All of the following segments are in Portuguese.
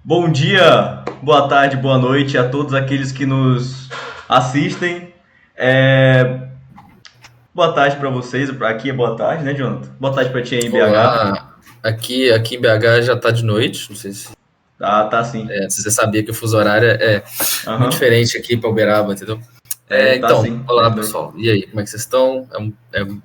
Bom dia, boa tarde, boa noite a todos aqueles que nos assistem. É, Boa tarde para vocês, aqui é boa tarde, né, Jonathan? Boa tarde para ti aí em BH. Olá, aqui em BH já tá de noite, não sei Tá sim. se você sabia que o fuso horário é muito Aham. diferente aqui para Uberaba, entendeu? Tá Então, sim, tá olá de noite. pessoal, e aí, como é que vocês estão?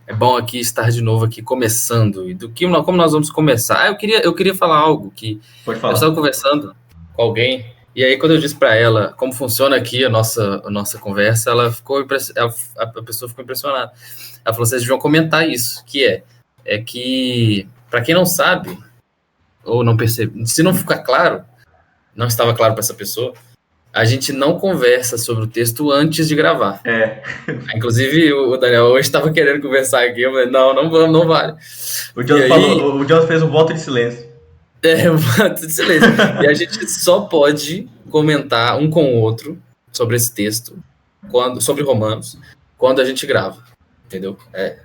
É bom aqui estar de novo aqui começando, e como nós vamos começar? Eu queria falar algo que Pode eu estava falar. conversando com alguém, e aí quando eu disse para ela como funciona aqui a nossa conversa, ela ficou a pessoa ficou impressionada. Ela falou: vocês deviam comentar isso, é que, para quem não sabe, ou não percebe, se não ficar claro, não estava claro para essa pessoa, a gente não conversa sobre o texto antes de gravar. É, Inclusive, o Daniel hoje estava querendo conversar aqui, eu falei: não vamos, não vale. o E Jonathan aí, falou, o Jonathan fez um voto de silêncio. um ato de silêncio. E a gente só pode comentar um com o outro sobre esse texto, sobre Romanos, quando a gente grava. Entendeu?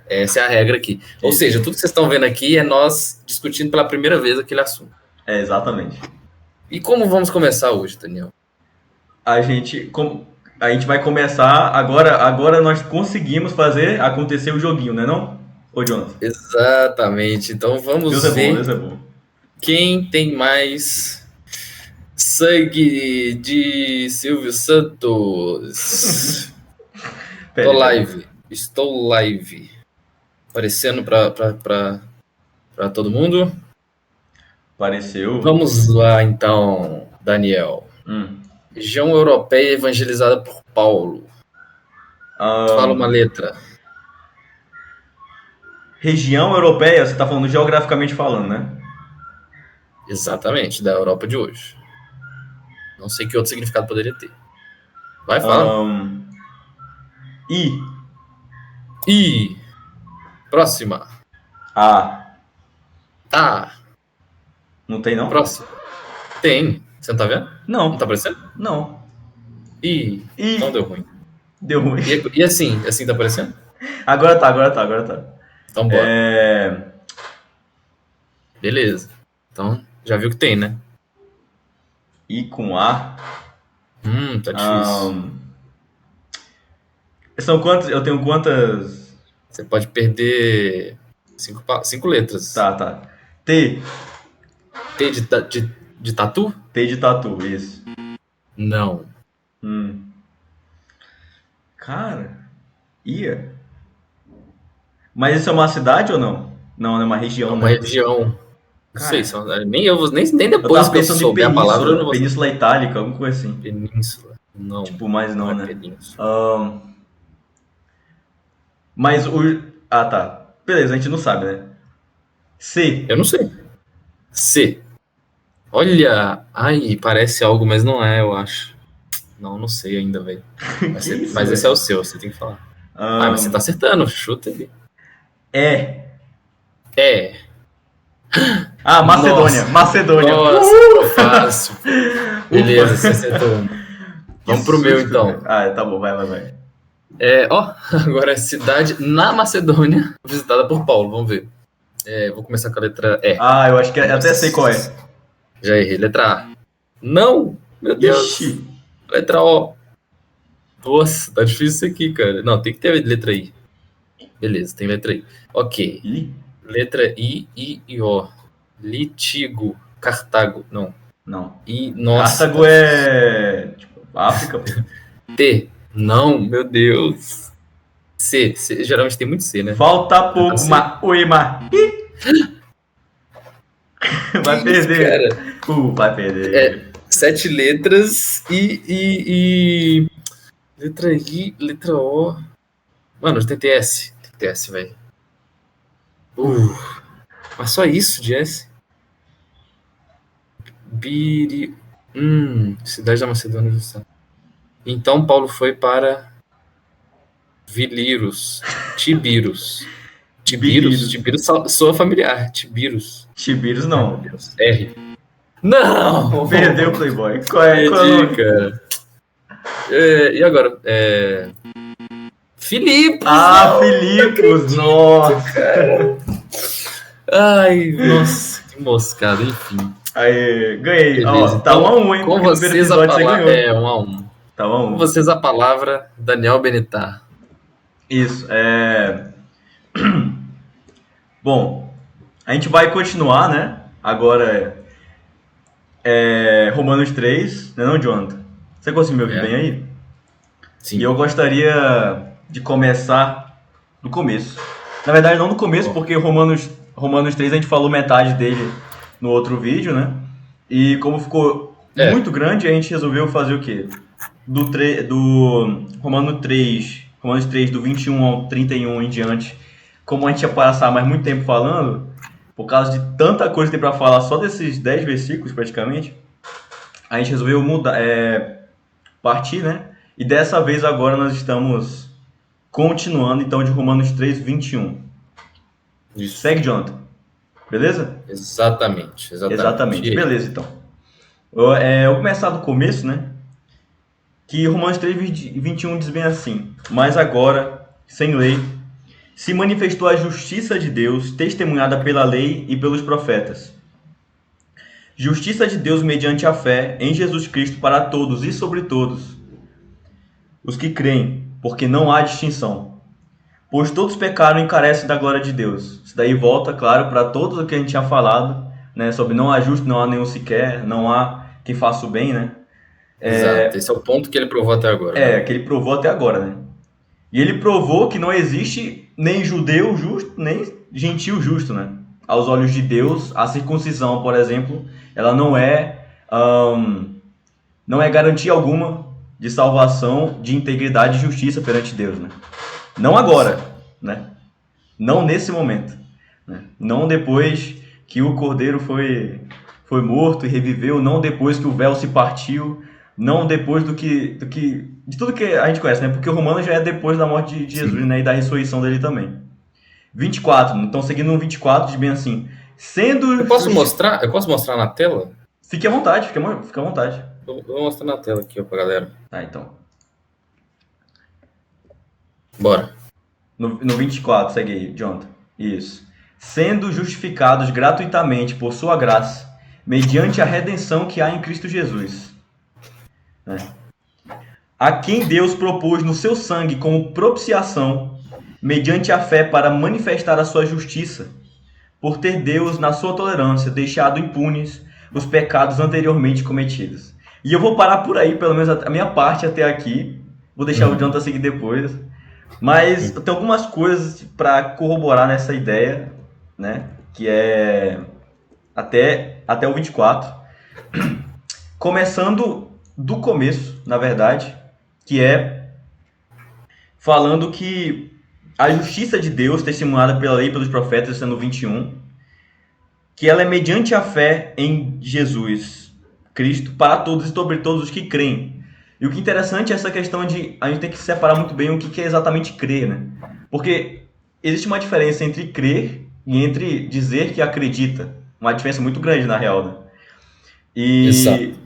Essa é a regra aqui. Ou Isso. seja, tudo que vocês estão vendo aqui é nós discutindo pela primeira vez aquele assunto. Exatamente. E como vamos começar hoje, Daniel? A gente, a gente vai começar agora. Agora nós conseguimos fazer acontecer o joguinho, né não? Ô, Jonathan. Exatamente. Então Deus vamos é bom, Deus ver é bom. quem tem mais sangue de Silvio Santos. Tô Pera aí, pera aí. live. Estou live. Aparecendo para todo mundo. Apareceu. Vamos lá, então, Daniel. Hum. Região europeia evangelizada por Paulo. Fala uma Ahn, letra. Região europeia, você está falando geograficamente falando, né? Exatamente, da Europa de hoje. Não sei que outro significado poderia ter. Vai, fala. Ahn, I, E próxima. A. Ah, Não tem não? próxima. Tem. Você não tá vendo? Não tá Não, aparecendo? não. Ih, então I, deu ruim. deu ruim. E assim tá aparecendo? Agora tá, agora tá, agora tá. Então bora. É... Beleza. Então, já viu que tem, né? I com A. Tá difícil. Ahn, São quantas? Eu tenho quantas? Você pode perder cinco letras. Tá, tá. T. T de tatu? T de tatu, isso. Não. Hum. Cara, ia. Mas isso é uma cidade ou não? Não, é uma É região, uma né? região. Não sei, Cara, nem eu depois tava que eu pensando em souber a palavra eu não península, vou saber. península itálica, alguma coisa assim. Península. Não, Tipo, mas não não, é né? península. Ahn, mas o. Ah, tá. Beleza, a gente não sabe, né? C. Eu não sei. C. Olha! Ai, parece algo, mas não é, eu acho. Não sei ainda, velho. Que isso, Mas esse é o velho? seu, você tem que falar. Ah, mas você tá Ahn, acertando, chuta ali. É. É. Ah, Macedônia. Nossa, Macedônia. nossa, ficou fácil, pô. Ufa. Beleza, você acertou uma. Que Vamos pro meu, susto, velho. então. Ah, tá bom, vai. Agora é cidade na Macedônia, visitada por Paulo, vamos ver. Vou começar com a letra E. Ah, eu acho que até sei qual é. Nossa, já errei. Letra A. Não! Meu Ixi. Deus! Letra O. Nossa, tá difícil isso aqui, cara. Não, tem que ter letra I. Beleza, tem letra I. Ok. Ih, Letra I e O. Litigo. Cartago. Não. não. Nossa, tá Cartago é. Tipo, África, pô. T. Não, meu Deus. C. Geralmente tem muito C, né? Falta Letra pouco, C. Oi, Que vai isso, perder. cara? Vai perder. 7 letras e letra I, letra O. Mano, tem que ter S. Tem que ter S, velho. Mas só isso de S? Biri. Cidade da Macedônia do Sul. Então Paulo foi para Vilirus. Tibirus. Bilirus. Tibirus soa familiar. Tibirus. Tibirus Ai, meu não. Deus. R. Não! Perdeu o Playboy. Qual é o Perdi, nome? cara. E agora? Filipos! Ah, Não Filipos! acredito, Nossa! cara. Ai, nossa, que moscada, enfim. Aí, ganhei. Beleza, Ó, tá então, 1-1, hein? com Porque no primeiro vocês a episódio você palavra. ganhou. É, 1-1. Tá Com 1-1. vocês a palavra, Daniel Benitar. Isso, Bom, a gente vai continuar, né? Agora Romanos 3, né não, Jonathan? Você conseguiu me ouvir bem aí? Sim. E eu gostaria de começar do começo. Na verdade, não do começo, porque Romanos 3 a gente falou metade dele no outro vídeo, né? E como ficou muito grande, a gente resolveu fazer o quê? Do Romanos 3 do 21 ao 31 em diante, como a gente ia passar mais muito tempo falando, por causa de tanta coisa que tem pra falar só desses 10 versículos praticamente, a gente resolveu partir, né? E dessa vez agora nós estamos continuando então de Romanos 3, 21. Isso. Segue, Jonathan. Beleza? Exatamente. Beleza, então. Eu vou começar do começo, né? Que Romanos 3, 21 diz bem assim: Mas agora, sem lei, se manifestou a justiça de Deus, testemunhada pela lei e pelos profetas. Justiça de Deus mediante a fé em Jesus Cristo para todos e sobre todos os que creem, porque não há distinção. Pois todos pecaram e carecem da glória de Deus. Isso daí volta, claro, para tudo o que a gente tinha falado, né? Sobre não há justo, não há nenhum sequer, não há quem faça o bem, né? Exato, esse é o ponto que ele provou até agora. Né? Que ele provou até agora, né? E ele provou que não existe nem judeu justo, nem gentil justo, né? Aos olhos de Deus, a circuncisão, por exemplo, ela não é garantia alguma de salvação, de integridade e justiça perante Deus, né? Não agora, né? Não nesse momento, né? Não depois que o Cordeiro foi morto e reviveu, não depois que o véu se partiu, não depois de tudo que a gente conhece, né? Porque o Romano já é depois da morte de Jesus, né? E da ressurreição dele também. 24, então seguindo no 24, diz bem assim: sendo... Eu posso mostrar na tela? Fique à vontade, fica à vontade. Eu vou mostrar na tela aqui, ó, pra galera. Tá, então. Bora. No 24, segue aí, Jonathan. Isso. Sendo justificados gratuitamente por sua graça, mediante a redenção que há em Cristo Jesus. Né? A quem Deus propôs no seu sangue como propiciação, mediante a fé para manifestar a sua justiça, por ter Deus, na sua tolerância, deixado impunes os pecados anteriormente cometidos. E eu vou parar por aí, pelo menos a minha parte até aqui. Vou deixar o Jonathan seguir depois. Mas tem algumas coisas para corroborar nessa ideia, né? Que é até o 24. Começando do começo, na verdade, que é falando que a justiça de Deus, testemunhada pela lei e pelos profetas, sendo 21, que ela é mediante a fé em Jesus Cristo para todos e sobre todos os que creem. E o que é interessante é essa questão de a gente tem que separar muito bem o que é exatamente crer, né? Porque existe uma diferença entre crer e entre dizer que acredita. Uma diferença muito grande, na real, né? E Exato.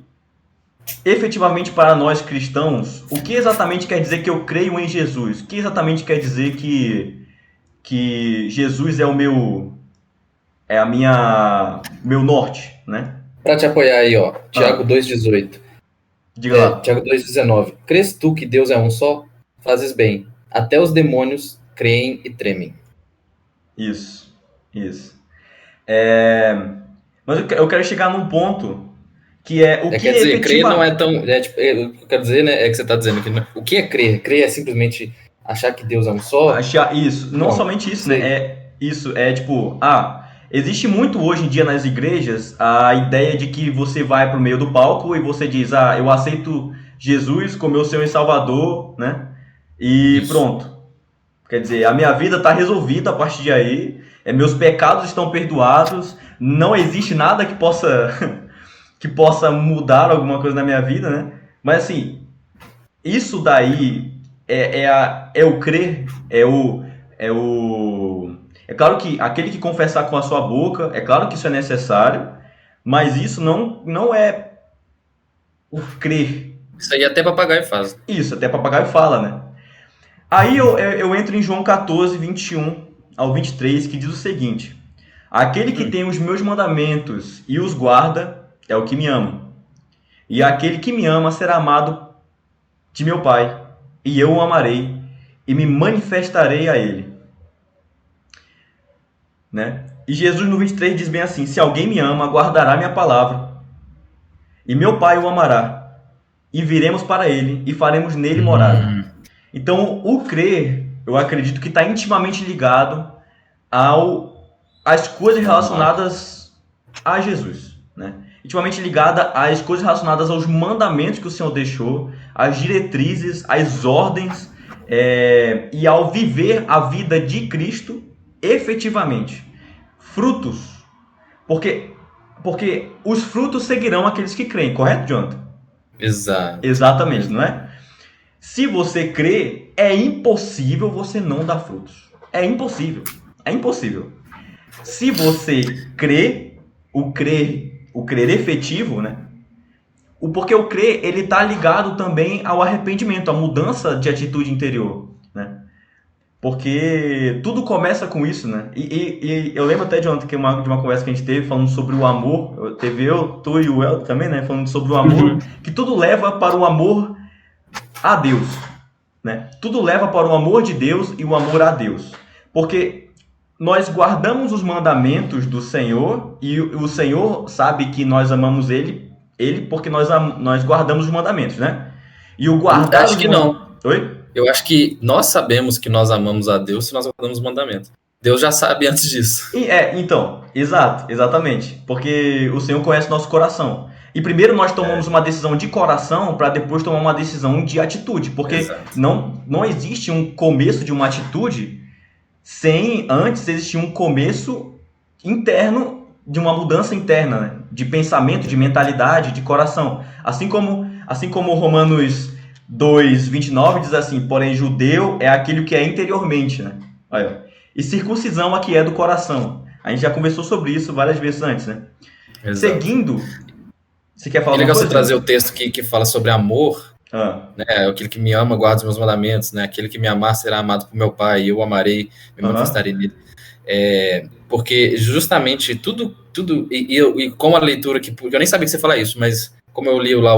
Efetivamente para nós cristãos, o que exatamente quer dizer que eu creio em Jesus? O que exatamente quer dizer que Jesus é meu norte, né? Para te apoiar aí, ó, Tiago 2,18. Diga lá. Tiago 2,19. Crês tu que Deus é um só? Fazes bem. Até os demônios creem e tremem. Isso. Mas eu quero chegar num ponto que é o que quer dizer, crer não é tão... o que eu quero dizer, né, é que você está dizendo que o que é crer? Crer é simplesmente achar que Deus é um só? Achar isso. Não somente isso, né? Existe muito hoje em dia nas igrejas a ideia de que você vai pro meio do palco e você diz, eu aceito Jesus como meu Senhor e Salvador, né? E isso. Pronto. Quer dizer, a minha vida está resolvida a partir de aí, meus pecados estão perdoados, não existe nada que possa mudar alguma coisa na minha vida, né? Mas assim, isso daí é o crer, é claro que aquele que confessar com a sua boca, é claro que isso é necessário, mas isso não é o crer. Isso aí até papagaio faz. Isso, até papagaio fala, né? Aí eu entro em João 14, 21 ao 23, que diz o seguinte: Aquele que tem os meus mandamentos e os guarda é o que me ama. E aquele que me ama será amado de meu Pai, e eu o amarei e me manifestarei a ele. Né? E Jesus no 23 diz bem assim: se alguém me ama, guardará minha palavra, e meu Pai o amará, e viremos para ele e faremos nele morada. Então, o crer, eu acredito que está intimamente ligado às coisas relacionadas a Jesus, né? Intimamente ligada às coisas relacionadas aos mandamentos que o Senhor deixou, às diretrizes, às ordens, e ao viver a vida de Cristo efetivamente. Frutos. Porque os frutos seguirão aqueles que creem, correto, Jonathan? Exato. Exatamente, não é? Se você crê, é impossível você não dar frutos. É impossível. É impossível. Se você crê, o crer efetivo, né? Porque o crer, ele está ligado também ao arrependimento, à mudança de atitude interior, né? Porque tudo começa com isso, né? E eu lembro até de ontem de uma conversa que a gente teve falando sobre o amor. Teve tu e o El também, né? Falando sobre o amor, que tudo leva para o amor a Deus, né? Tudo leva para o amor de Deus e o amor a Deus. Porque nós guardamos os mandamentos do Senhor e o Senhor sabe que nós amamos Ele porque nós guardamos os mandamentos, né? E o guardar... Acho que não. Oi? Eu acho que nós sabemos que nós amamos a Deus se nós guardamos os mandamentos. Deus já sabe antes disso. Então, exatamente. Porque o Senhor conhece nosso coração. E primeiro nós tomamos uma decisão de coração para depois tomar uma decisão de atitude. Porque não existe um começo de uma atitude sem antes existir um começo interno, de uma mudança interna, né? De pensamento, de mentalidade, de coração. Assim como Romanos 2:29 diz assim: porém judeu é aquele que é interiormente, né? Olha, e circuncisão aqui é do coração. A gente já conversou sobre isso várias vezes antes, né? Exato. Seguindo, você quer falar? É legal você trazer o texto que fala sobre amor, né? Aquele que me ama guarda os meus mandamentos, né? Aquele que me amar será amado por meu Pai, e eu amarei, me manifestarei nele. Porque justamente tudo e com a leitura que eu nem sabia que você falar isso, mas como eu li lá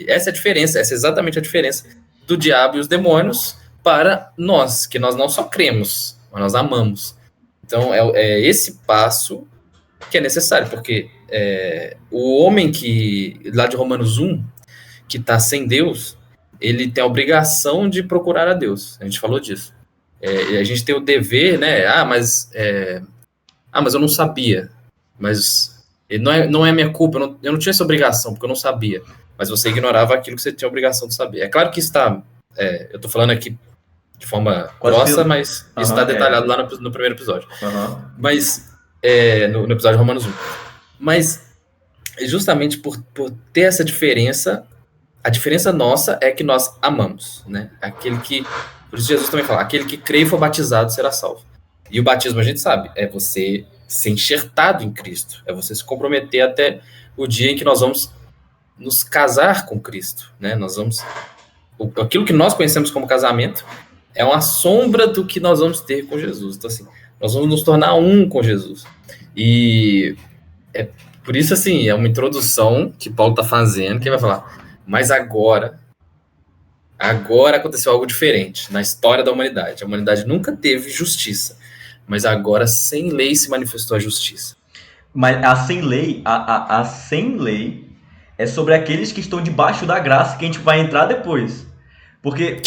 essa é a diferença, essa é exatamente a diferença do diabo e os demônios para nós, que nós não só cremos, mas nós amamos. Então é esse passo que é necessário, porque o homem lá de Romanos 1, que está sem Deus, ele tem a obrigação de procurar a Deus. A gente falou disso. A gente tem o dever, né? Mas eu não sabia. Mas não é minha culpa, eu não tinha essa obrigação, porque eu não sabia. Mas você ignorava aquilo que você tinha a obrigação de saber. É claro que está... eu estou falando aqui de forma grossa, mas isso está detalhado lá no primeiro episódio. Mas, no episódio de Romanos 1. Mas, justamente por ter essa diferença, a diferença nossa é que nós amamos, né? Aquele que... Por isso Jesus também fala, aquele que crê e for batizado será salvo. E o batismo, a gente sabe, é você ser enxertado em Cristo, é você se comprometer até o dia em que nós vamos nos casar com Cristo, né? Aquilo que nós conhecemos como casamento é uma sombra do que nós vamos ter com Jesus. Então, assim, nós vamos nos tornar um com Jesus. E por isso, assim, é uma introdução que Paulo está fazendo, que vai falar, mas agora aconteceu algo diferente na história da humanidade. A humanidade nunca teve justiça, mas agora sem lei se manifestou a justiça. Mas a sem lei, a sem lei é sobre aqueles que estão debaixo da graça, que a gente vai entrar depois. Porque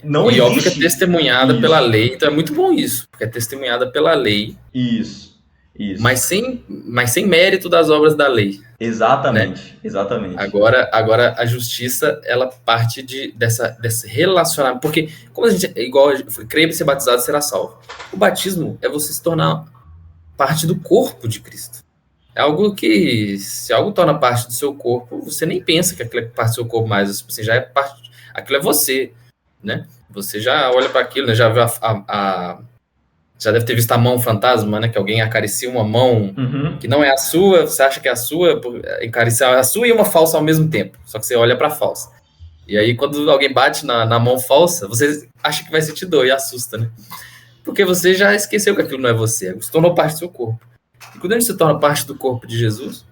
não existe... óbvio que é testemunhada pela lei, então é muito bom isso, porque é testemunhada pela lei. Isso. Mas sem mérito das obras da lei. Exatamente, né? Exatamente. Agora a justiça, ela parte desse relacionamento, porque como a gente, igual eu falei, crer e ser batizado será salvo. O batismo é você se tornar parte do corpo de Cristo. É algo que, se algo torna parte do seu corpo, você nem pensa que aquilo é parte do seu corpo mais, você já é parte, aquilo é você, né? Você já olha para aquilo, né? Já viu já deve ter visto a mão fantasma, né? Que alguém acaricia uma mão que não é a sua, você acha que é a sua, acariciar a sua e uma falsa ao mesmo tempo. Só que você olha para a falsa. E aí, quando alguém bate na mão falsa, você acha que vai sentir dor e assusta, né? Porque você já esqueceu que aquilo não é você, se tornou parte do seu corpo. E quando a gente se torna parte do corpo de Jesus,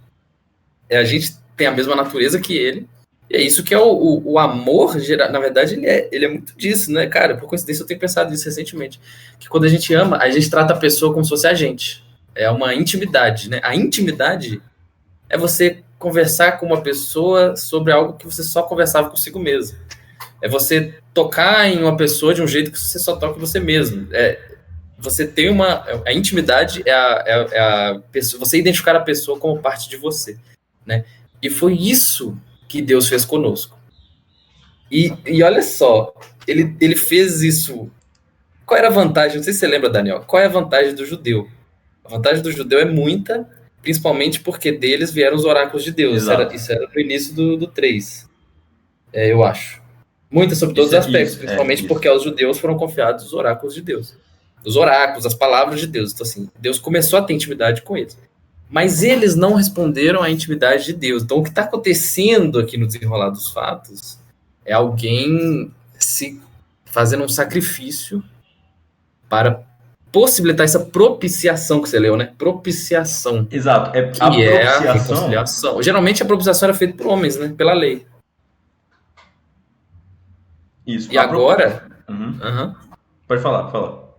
a gente tem a mesma natureza que ele. E é isso que é o amor, na verdade, ele é muito disso, né, cara? Por coincidência, eu tenho pensado nisso recentemente. Que quando a gente ama, a gente trata a pessoa como se fosse a gente. É uma intimidade, né? A intimidade é você conversar com uma pessoa sobre algo que você só conversava consigo mesmo. É você tocar em uma pessoa de um jeito que você só toca em você mesmo. Você tem a intimidade a pessoa, você identificar a pessoa como parte de você, né? E foi isso que Deus fez conosco. E olha só, ele fez isso. Qual era a vantagem? Não sei se você lembra, Daniel. Qual é a vantagem do judeu? A vantagem do judeu é muita, principalmente porque deles vieram os oráculos de Deus. Isso era no início do 3, eu acho. Muita sobre todos os aspectos, principalmente porque aos judeus foram confiados os oráculos de Deus. Os oráculos, as palavras de Deus. Então, assim, Deus começou a ter intimidade com eles. Mas eles não responderam à intimidade de Deus. Então, o que está acontecendo aqui no desenrolar dos fatos é alguém se fazendo um sacrifício para possibilitar essa propiciação que você leu, né? Propiciação. Exato. Que é a reconciliação. Geralmente, a propiciação era feita por homens, né? Pela lei. Isso. E agora... Pode falar.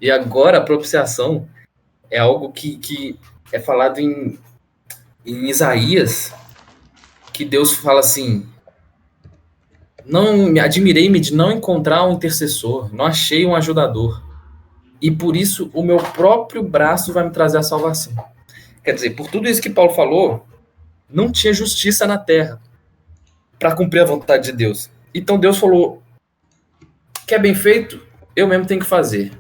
E agora, a propiciação é algo que é falado em Isaías, que Deus fala assim: não me admirei-me de não encontrar um intercessor, não achei um ajudador, e por isso o meu próprio braço vai me trazer a salvação. Quer dizer, por tudo isso que Paulo falou, não tinha justiça na terra para cumprir a vontade de Deus. Então Deus falou: quer bem feito? Eu mesmo tenho que fazer.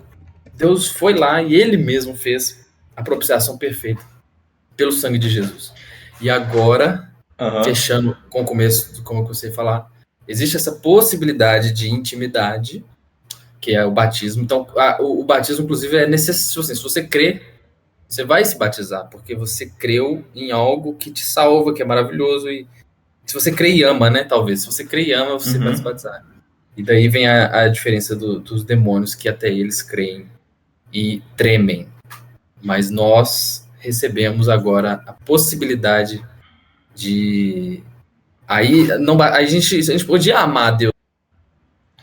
Deus foi lá e ele mesmo fez a propiciação perfeita pelo sangue de Jesus. E agora, fechando com o começo, como eu comecei a falar, existe essa possibilidade de intimidade, que é o batismo. Então, o batismo, inclusive, é necessário. Se você crê, você vai se batizar, porque você creu em algo que te salva, que é maravilhoso. E se você crê e ama, né, talvez. Se você crê e ama, você vai se batizar. E daí vem a diferença dos demônios, que até eles creem e tremem. Mas nós recebemos agora a possibilidade de... Aí a gente podia amar a Deus,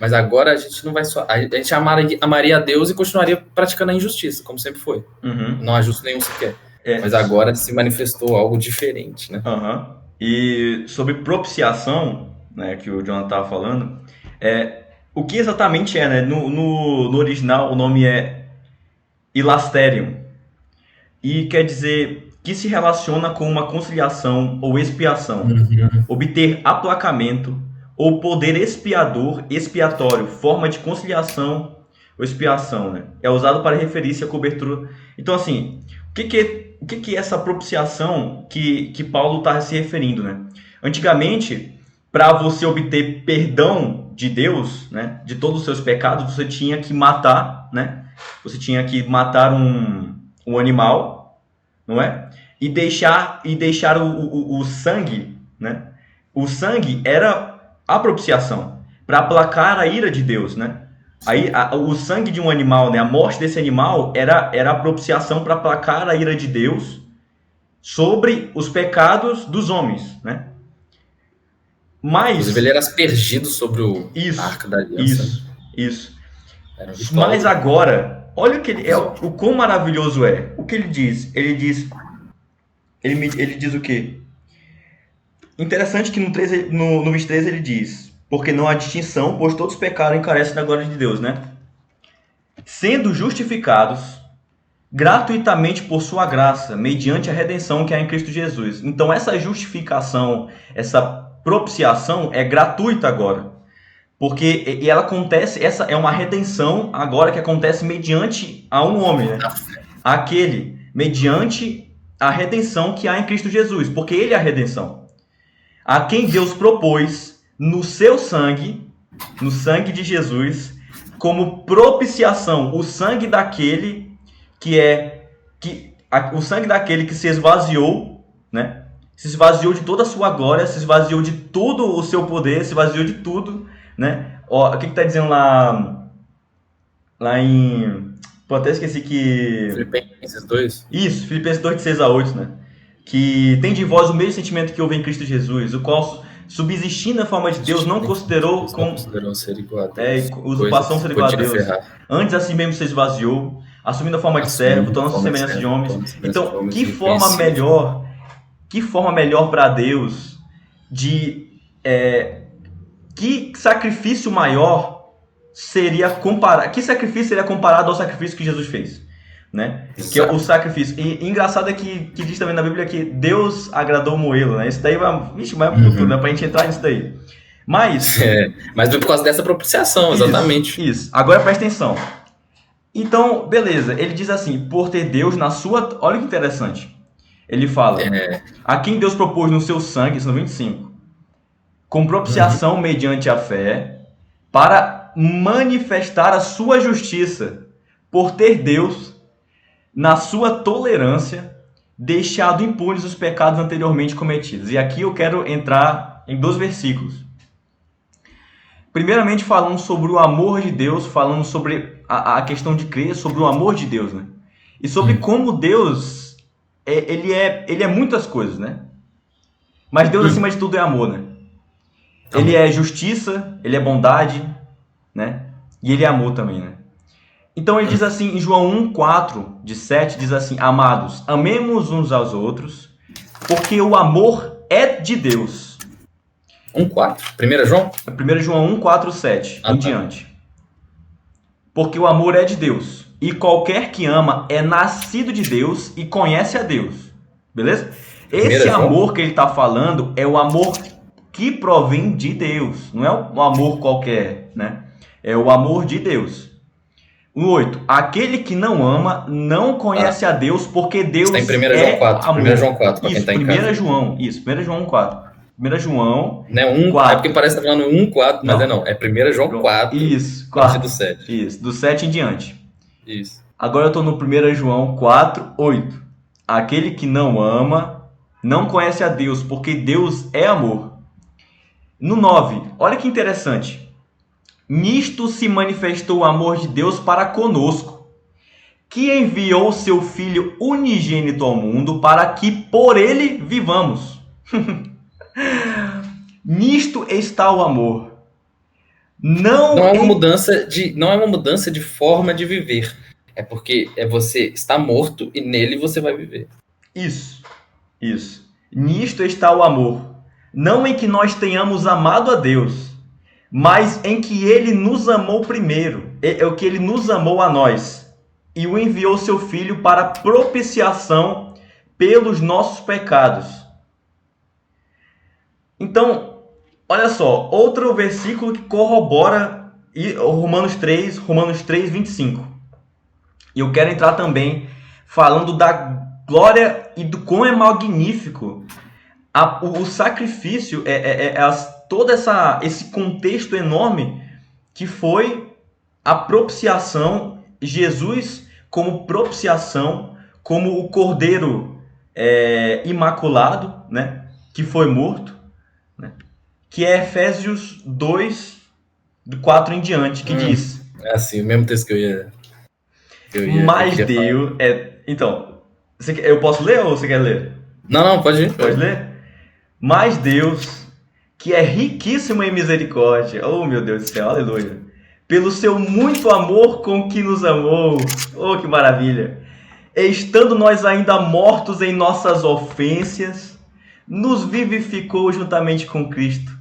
mas agora a gente não vai só... A gente amaria a Deus e continuaria praticando a injustiça, como sempre foi. Não há justo nenhum sequer. Mas agora se manifestou algo diferente, né? E sobre propiciação, né, que o Jonathan estava falando, o que exatamente é, né? No original o nome é Ilasterium, e quer dizer que se relaciona com uma conciliação ou expiação, obter aplacamento ou poder expiatório, forma de conciliação ou expiação, né? É usado para referir-se à cobertura. Então, assim, o que é essa propiciação que Paulo está se referindo, né? Antigamente, para você obter perdão de Deus, né, de todos os seus pecados, você tinha que matar, né? Você tinha que matar um animal, não é? E deixar o sangue, né? O sangue era a propiciação para aplacar a ira de Deus, né? Aí o sangue de um animal, né? A morte desse animal era a propiciação para aplacar a ira de Deus sobre os pecados dos homens, né? Mas inclusive ele era aspergido sobre o arco da aliança. Isso. Mas agora, olha o quão maravilhoso é. O que ele diz? Ele diz o quê? Interessante que no 23 ele diz: porque não há distinção, pois todos pecaram e carecem da glória de Deus, né? Sendo justificados gratuitamente por sua graça, mediante a redenção que há em Cristo Jesus. Então essa justificação, essa propiciação é gratuita agora. Porque ela acontece, essa é uma redenção agora que acontece mediante a um homem, né? Mediante a redenção que há em Cristo Jesus, porque ele é a redenção. A quem Deus propôs no seu sangue, no sangue de Jesus, como propiciação, o sangue daquele o sangue daquele que se esvaziou, né? Se esvaziou de toda a sua glória, se esvaziou de todo o seu poder, se esvaziou de tudo, né? Ó, o que está dizendo lá em... Pô, até esqueci que... Filipenses 2? Isso, Filipenses 2, de 6 a 8, né? Que tem de vós o mesmo sentimento que houve em Cristo Jesus, o qual, subsistindo na forma de Deus, não considerou como considerou ser igual a Deus. usurpação ser igual a Podia Deus. ferrar. Antes assim mesmo se esvaziou, assumindo a forma de servo, tornando-se semelhança de homens. Então, que forma melhor para Deus que sacrifício maior seria comparado? Que sacrifício seria comparado ao sacrifício que Jesus fez? Né? Que é o sacrifício. E engraçado é que diz também na Bíblia que Deus agradou Moelo, né? Isso daí vai pro futuro, né? Pra gente entrar nisso daí. Mas por causa dessa propiciação, exatamente. Isso. Agora presta atenção. Então, beleza. Ele diz assim, por ter Deus na sua... Olha que interessante. Ele fala, a quem Deus propôs no seu sangue, isso no 25, com propiciação mediante a fé, para manifestar a sua justiça, por ter Deus, na sua tolerância, deixado impunes os pecados anteriormente cometidos. E aqui eu quero entrar em 2 versículos. Primeiramente falando sobre o amor de Deus, falando sobre a questão de crer, sobre o amor de Deus, né? E sobre como Deus, ele é muitas coisas, né? Mas Deus acima de tudo é amor, né? Ele é justiça, ele é bondade, né? E ele é amor também, né? Então ele diz assim, em João 1:4, de 7, diz assim, amados, amemos uns aos outros, porque o amor é de Deus. 1:4, 1 João? 1 João 1:4, 7, em diante. Porque o amor é de Deus, e qualquer que ama é nascido de Deus e conhece a Deus. Beleza? Esse amor que ele está falando é o amor que provém de Deus, não é um amor qualquer, né? É o amor de Deus. 8. Aquele que não ama não conhece a Deus, porque Deus está em 1 João 4. Amor. 1 João 4, para quem está em casa. 1 João 4. 1 João... Não é 4. É porque parece que está falando 1:4, mas não. É 1 João 4. Isso, 4. Do 7. Isso, do 7 em diante. Isso. Agora eu estou no 1 João 4, 8. Aquele que não ama não conhece a Deus, porque Deus é amor. No 9, olha que interessante. Nisto se manifestou o amor de Deus para conosco, que enviou seu Filho unigênito ao mundo para que por ele vivamos. Nisto está o amor. Não é uma mudança de forma de viver. É porque você está morto e nele você vai viver. Isso. Nisto está o amor. Não em que nós tenhamos amado a Deus, mas em que ele nos amou primeiro, é o que ele nos amou a nós, e o enviou seu Filho para propiciação pelos nossos pecados. Então, olha só, outro versículo que corrobora Romanos 3, 25. E eu quero entrar também falando da glória e do quão é magnífico o sacrifício, todo esse contexto enorme que foi a propiciação, Jesus como propiciação, como o Cordeiro imaculado, né, que foi morto, né, que é Efésios 2, do 4 em diante, que diz... É assim, o mesmo texto que eu ia mas Deus... Então, eu posso ler ou você quer ler? Não, pode ir. Pode ler? Mas Deus, que é riquíssimo em misericórdia, oh meu Deus do céu, aleluia, pelo seu muito amor com que nos amou, oh que maravilha, estando nós ainda mortos em nossas ofensas, nos vivificou juntamente com Cristo.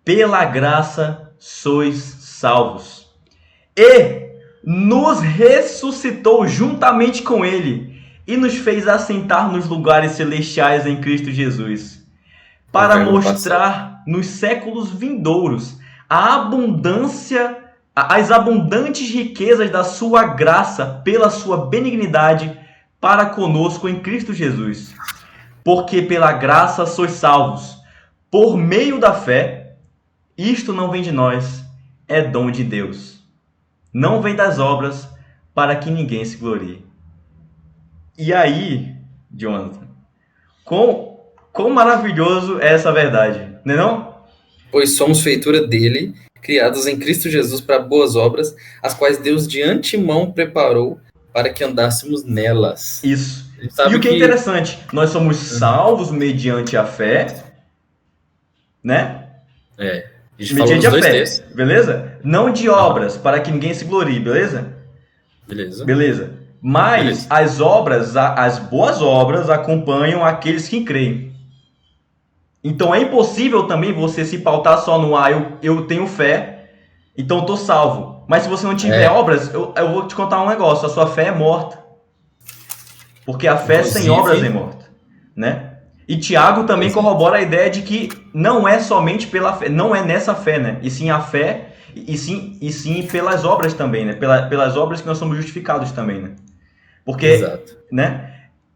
Pela graça sois salvos. E nos ressuscitou juntamente com Ele e nos fez assentar nos lugares celestiais em Cristo Jesus, para mostrar nos séculos vindouros as abundantes riquezas da sua graça pela sua benignidade para conosco em Cristo Jesus. Porque pela graça sois salvos, por meio da fé. Isto não vem de nós, é dom de Deus. Não vem das obras, para que ninguém se glorie. E aí, Jonathan, quão maravilhoso é essa verdade, não é não? Pois somos feitura dele, criados em Cristo Jesus para boas obras, as quais Deus de antemão preparou para que andássemos nelas. Isso. A gente sabe E o que é interessante, nós somos salvos mediante a fé, né? A gente falou Mediante dos a dois fé, textos. beleza? Não de obras, para que ninguém se glorie, beleza? Beleza. Beleza. Mas Beleza. as obras, as boas obras acompanham aqueles que creem. Então é impossível também você se pautar só no eu tenho fé, então estou salvo. Mas se você não tiver obras, eu vou te contar um negócio, a sua fé é morta. Porque a fé sem obras é morta, né? E Tiago também corrobora a ideia de que não é somente pela fé, não é nessa fé, né? E sim a fé, e sim pelas obras também, né? Pelas obras que nós somos justificados também, né? Porque, Exato. né?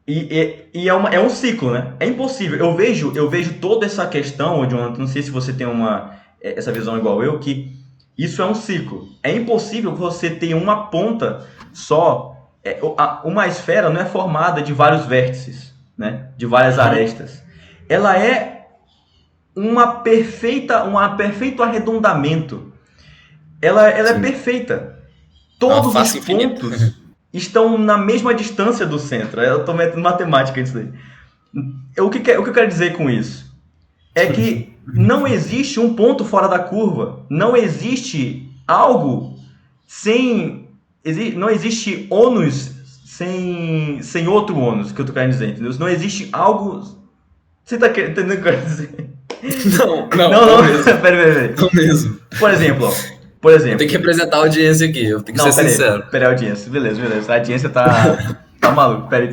E é um ciclo, né? É impossível. Eu vejo toda essa questão, Jonathan, não sei se você tem essa visão igual eu, que isso é um ciclo. É impossível você ter uma ponta só. Uma esfera não é formada de vários vértices, né? De várias arestas. Ela é um perfeito arredondamento. Ela é perfeita. Todos os pontos estão na mesma distância do centro. Eu estou metendo matemática nisso daí. O que eu quero dizer com isso? É que não existe um ponto fora da curva. Não existe algo sem... Não existe ônus sem outro ônus, que eu tô querendo dizer, entendeu? Não existe algo... Você tá entendendo o que eu quero dizer? Não mesmo. Peraí. Não mesmo. Por exemplo... Tem que representar a audiência aqui, eu tenho que ser sincero. Peraí, audiência. Beleza. A audiência tá maluco. Peraí.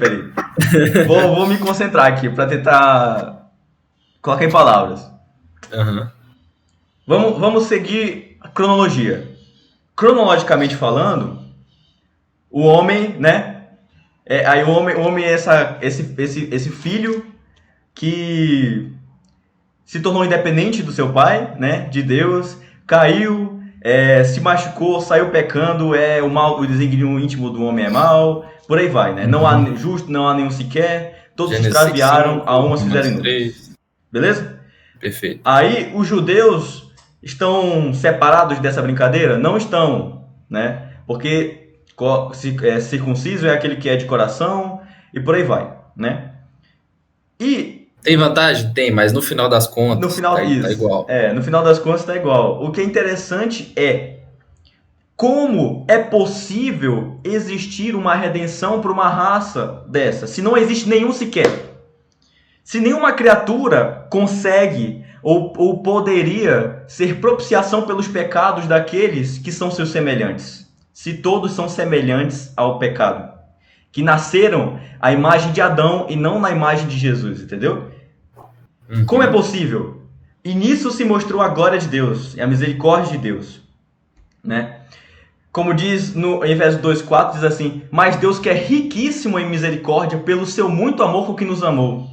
Vou me concentrar aqui pra tentar colocar em palavras. Vamos seguir a cronologia. Cronologicamente falando, o homem, né? Aí o homem é esse filho que se tornou independente do seu pai, né? De Deus, caiu, se machucou, saiu pecando, o desígnio íntimo do homem é mau, por aí vai, né? Não há justo, não há nenhum sequer, todos se extraviaram, a uma se fizeram inúteis. Beleza? Perfeito. Aí os judeus estão separados dessa brincadeira? Não estão, né? Porque circunciso é aquele que é de coração e por aí vai, né? E tem vantagem? Tem, mas no final das contas tá igual. No final das contas tá igual. O que é interessante é como é possível existir uma redenção para uma raça dessa, se não existe nenhum sequer. Se nenhuma criatura consegue ou poderia ser propiciação pelos pecados daqueles que são seus semelhantes. Se todos são semelhantes ao pecado. Que nasceram à imagem de Adão e não na imagem de Jesus, entendeu? Como é possível? E nisso se mostrou a glória de Deus e a misericórdia de Deus, né? Como diz no Efésios 2,4, diz assim: mas Deus que é riquíssimo em misericórdia pelo seu muito amor com que nos amou,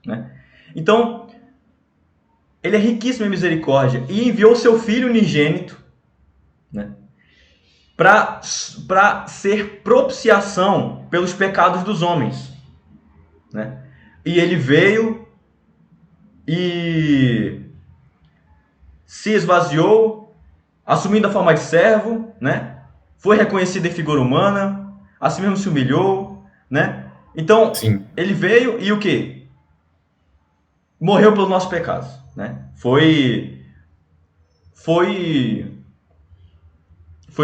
né? Então, ele é riquíssimo em misericórdia e enviou seu Filho unigênito, né? Para ser propiciação pelos pecados dos homens, né? E ele veio e se esvaziou, assumindo a forma de servo, né? Foi reconhecido em figura humana, assim mesmo se humilhou, né? Então, ele veio e o quê? Morreu pelos nossos pecados, né? Foi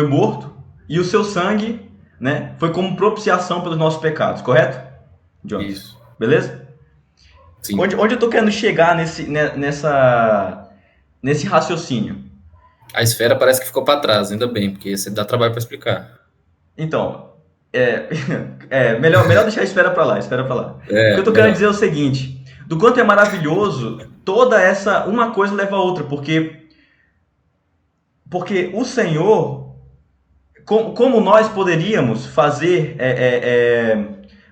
morto e o seu sangue, né, foi como propiciação pelos nossos pecados, correto? John? Isso. Beleza? Sim. Onde eu tô querendo chegar nesse raciocínio? A esfera parece que ficou para trás, ainda bem, porque você dá trabalho para explicar. Então, melhor deixar a esfera para lá. O que eu tô querendo dizer é o seguinte: do quanto é maravilhoso toda essa... Uma coisa leva a outra, porque o Senhor... Como nós poderíamos fazer...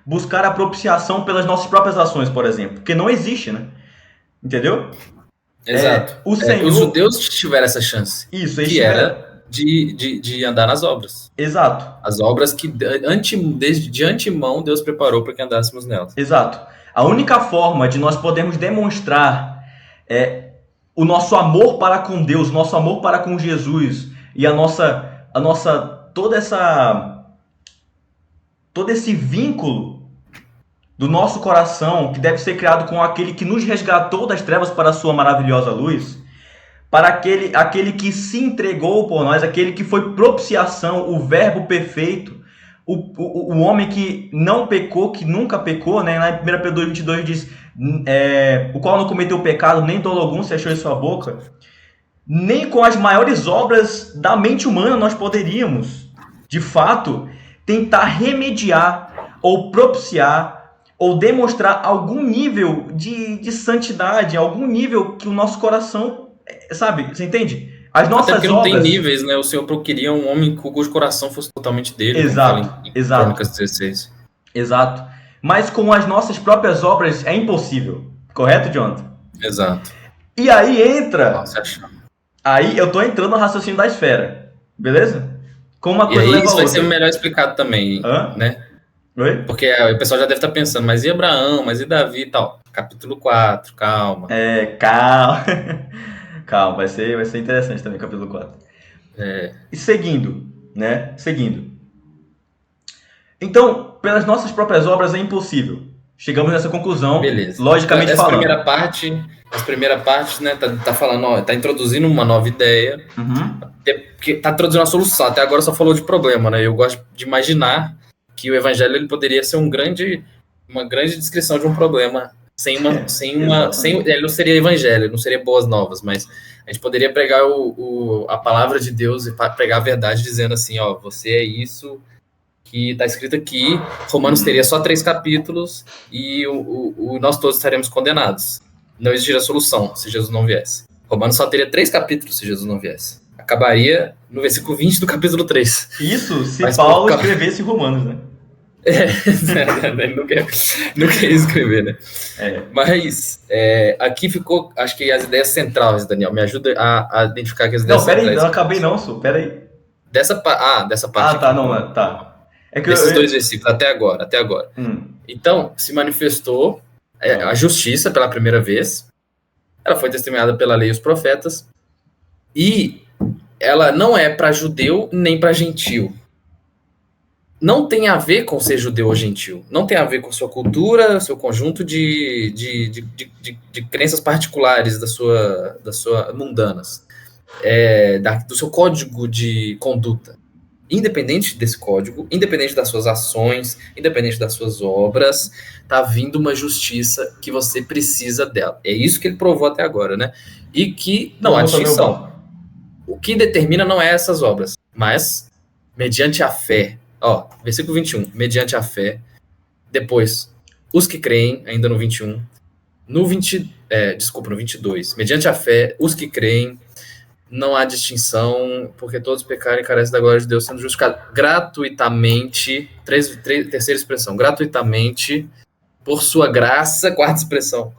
buscar a propiciação pelas nossas próprias ações, por exemplo? Porque não existe, né? Entendeu? Exato. Os judeus tiveram essa chance. Isso, que era de andar nas obras. Exato. As obras que de antemão Deus preparou para que andássemos nelas. Exato. A única forma de nós podermos demonstrar o nosso amor para com Deus, nosso amor para com Jesus e a nossa toda essa todo esse vínculo do nosso coração, que deve ser criado com aquele que nos resgatou das trevas para a sua maravilhosa luz, para aquele que se entregou por nós, aquele que foi propiciação, o verbo perfeito, o homem que não pecou, que nunca pecou, né? Na 1 Pedro 2,22 diz, o qual não cometeu pecado, nem dolo algum se achou em sua boca. Nem com as maiores obras da mente humana nós poderíamos, de fato, tentar remediar ou propiciar ou demonstrar algum nível de santidade, algum nível que o nosso coração, sabe, você entende? As nossas Até porque obras... não tem níveis, né? O Senhor queria um homem cujo coração fosse totalmente dele. Exato, exato. Crônicas 16. Exato. Mas com as nossas próprias obras é impossível. Correto, Jonathan? Exato. E aí entra... Nossa, aí eu tô entrando no raciocínio da esfera. Beleza? Como uma e coisa aí leva a isso vai outra. ser melhor explicado também, né? Oi? Porque o pessoal já deve estar pensando, mas e Abraão, mas e Davi e tal? Capítulo 4, calma. Calma. Calma, vai ser interessante também o capítulo 4. E seguindo, né? Seguindo. Então, pelas nossas próprias obras é impossível. Chegamos nessa conclusão, beleza. Logicamente essa falando. Essa primeira parte, né, tá falando, ó, tá introduzindo uma nova ideia, porque tá introduzindo uma solução. Até agora só falou de problema, né? Eu gosto de imaginar que o evangelho ele poderia ser uma grande descrição de um problema, ele não seria evangelho, não seria boas novas, mas a gente poderia pregar a palavra de Deus e pregar a verdade dizendo assim, ó, você é isso que está escrito aqui. Romanos teria só 3 capítulos e nós todos estaremos condenados. Não existiria solução se Jesus não viesse. Romanos só teria 3 capítulos se Jesus não viesse. Acabaria no versículo 20 do capítulo 3. Isso, se Paulo escrevesse Romanos, né? Não quer escrever, né? Mas aqui ficou, acho que as ideias centrais, Daniel. Me ajuda a identificar que as ideias centrais. Não, peraí, não acabei não, Su, peraí. Dessa parte. Tá. É que desses 2 versículos, até agora. Então, se manifestou a justiça pela primeira vez. Ela foi testemunhada pela lei e os profetas. E ela não é para judeu nem para gentil. Não tem a ver com ser judeu ou gentil. Não tem a ver com sua cultura, seu conjunto de crenças particulares da sua mundanas. Do seu código de conduta. Independente desse código, independente das suas ações, independente das suas obras, tá vindo uma justiça que você precisa dela. É isso que ele provou até agora, né? E que não há distinção. O que determina não é essas obras, mas mediante a fé. Ó, versículo 21, mediante a fé. Depois, os que creem, ainda no 21. No 22, mediante a fé, os que creem, não há distinção, porque todos pecaram e carecem da glória de Deus, sendo justificados gratuitamente, terceira expressão, gratuitamente, por sua graça, quarta expressão,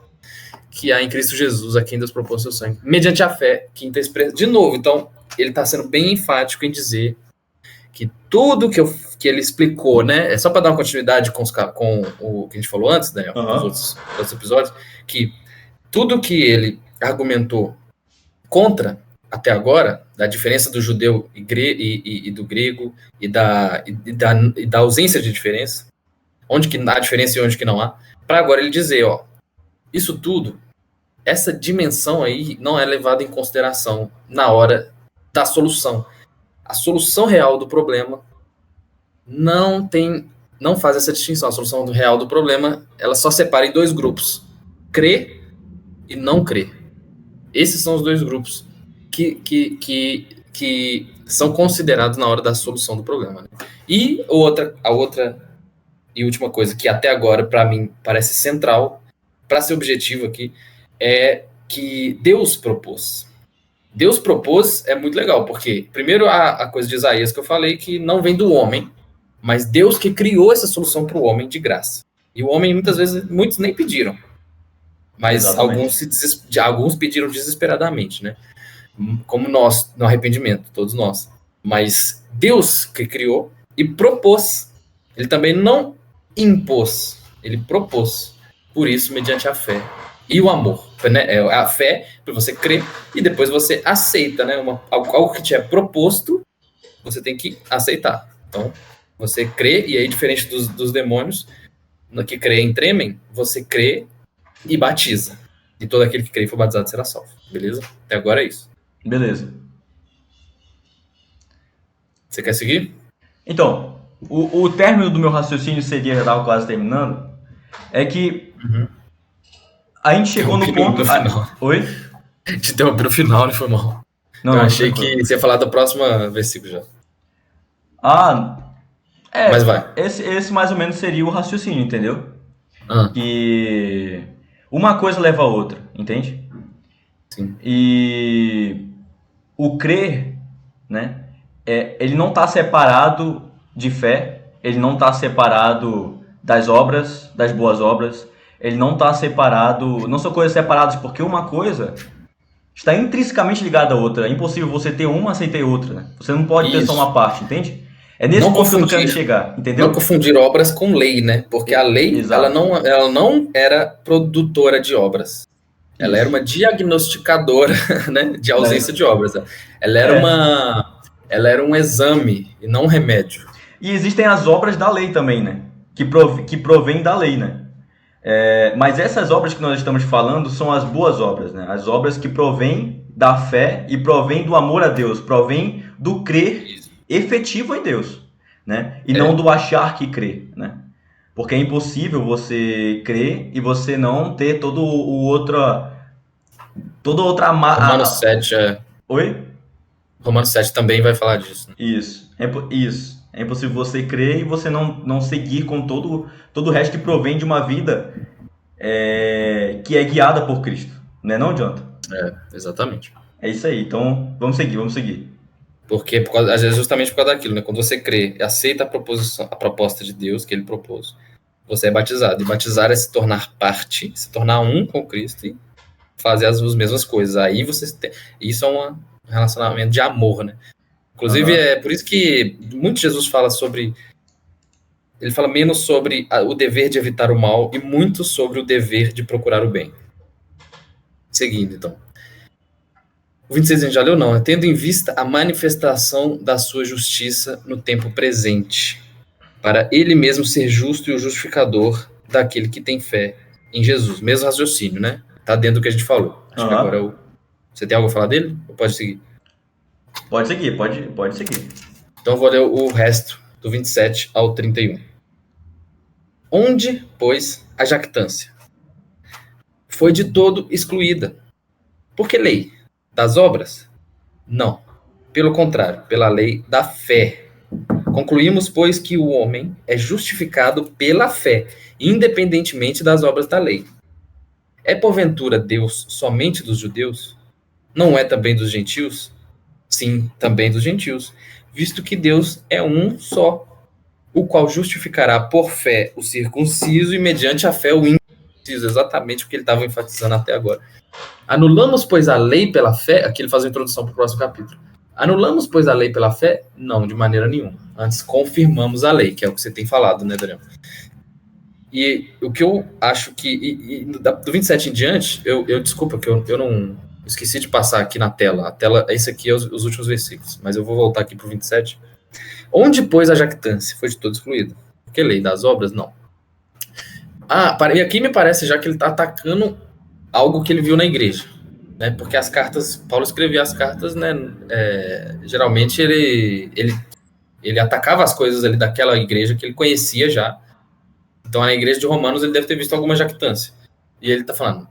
que há em Cristo Jesus, a quem Deus propôs seu sangue, mediante a fé, quinta expressão. De novo, então, ele está sendo bem enfático em dizer que tudo que ele explicou, né, é só para dar uma continuidade com o que a gente falou antes, Daniel, nos outros episódios, que tudo que ele argumentou contra até agora, da diferença do judeu e do grego, e da ausência de diferença, onde que há diferença e onde que não há, para agora ele dizer, ó, isso tudo, essa dimensão aí não é levada em consideração na hora da solução. A solução real do problema não faz essa distinção. A solução real do problema, ela só separa em 2 grupos, crer e não crer. Esses são os 2 grupos que são considerados na hora da solução do problema. Né? E a outra e última coisa que até agora, para mim, parece central, para ser objetivo aqui, é que Deus propôs. Deus propôs é muito legal, porque, primeiro, a coisa de Isaías que eu falei, que não vem do homem, mas Deus que criou essa solução para o homem de graça. E o homem, muitos nem pediram. Mas alguns pediram desesperadamente, né? Como nós, no arrependimento, todos nós. Mas Deus que criou e propôs. Ele também não impôs, ele propôs. Por isso, mediante a fé e o amor. Né? A fé, para você crer, e depois você aceita, né? Algo que te é proposto, você tem que aceitar. Então, Você crê, e aí, diferente dos demônios, no que creem tremem, você crê e batiza. E todo aquele que crê e for batizado será salvo. Beleza? Até agora é isso. Beleza. Você quer seguir? Então, o término do meu raciocínio seria, já estava quase terminando, é que a gente chegou no ponto... No final. Oi? Te interrompi no final, não foi mal. Não, eu não, achei tranquilo. que você ia falar do próximo versículo já. Mas vai. Esse mais ou menos seria o raciocínio, entendeu? Ah, Que uma coisa leva a outra, entende? sim. E o crer, né? Ele não está separado de fé, ele não está separado das obras, das boas obras, ele não está separado, não são coisas separadas, porque uma coisa está intrinsecamente ligada à outra. É impossível você ter uma sem ter outra, né? Você não pode ter só uma parte, entende? É nesse Não ponto que eu tô confundir. querendo chegar, entendeu? Não confundir obras com lei, né? Porque a lei, Exato. ela não era produtora de obras. Ela era uma diagnosticadora, né, de ausência de obras. Ela era um exame e não um remédio. E existem as obras da lei também, né? Que provém da lei, né? Mas essas obras que nós estamos falando são as boas obras, né? As obras que provêm da fé e provêm do amor a Deus, provém do crer efetivo em Deus, né? E não do achar que crê, né? Porque é impossível você crer e você não ter toda outra Romanos 7 Oi? Romanos 7 também vai falar disso. Né? Isso. É impossível você crer e você não seguir com todo o resto que provém de uma vida que é guiada por Cristo. Não é não, Jonathan? Exatamente. É isso aí. Então, vamos seguir. Porque, às vezes, justamente por causa daquilo, né? Quando você crê e aceita a proposta de Deus que ele propôs, você é batizado. E batizar é se tornar parte, se tornar um com Cristo e fazer as mesmas coisas. Aí você tem... Isso é um relacionamento de amor, né? Inclusive, é por isso que muito Jesus fala sobre... Ele fala menos sobre o dever de evitar o mal e muito sobre o dever de procurar o bem. Seguindo, então. O 26 a gente já leu, não. Tendo em vista a manifestação da sua justiça no tempo presente, para ele mesmo ser justo e o justificador daquele que tem fé em Jesus. Mesmo raciocínio, né? Tá dentro do que a gente falou. Acho que agora você tem algo a falar dele? Ou pode seguir? Pode seguir, pode seguir. Então eu vou ler o resto, do 27 ao 31. Onde, pois, a jactância foi de todo excluída. Por que lei? Das obras? Não. Pelo contrário, pela lei da fé. Concluímos, pois, que o homem é justificado pela fé, independentemente das obras da lei. É porventura Deus somente dos judeus? Não é também dos gentios? Sim, também dos gentios, visto que Deus é um só, o qual justificará por fé o circunciso e mediante a fé o incircunciso, exatamente o que ele estava enfatizando até agora. Anulamos, pois, a lei pela fé? Aqui ele faz a introdução para o próximo capítulo. Anulamos, pois, a lei pela fé? Não, de maneira nenhuma. Antes confirmamos a lei, que é o que você tem falado, né, Daniel? E o que eu acho que... do 27 em diante, desculpa, que eu não... Esqueci de passar aqui na tela. A tela, esse aqui é os últimos versículos, mas eu vou voltar aqui para o 27. Onde, pois, a jactância foi de todo excluída? Porque lei das obras? Não. E aqui me parece já que ele está atacando algo que ele viu na igreja, né? Porque as cartas, Paulo escrevia as cartas, né? Geralmente ele atacava as coisas ali daquela igreja que ele conhecia já. Então, na igreja de Romanos, ele deve ter visto alguma jactância. E ele está falando,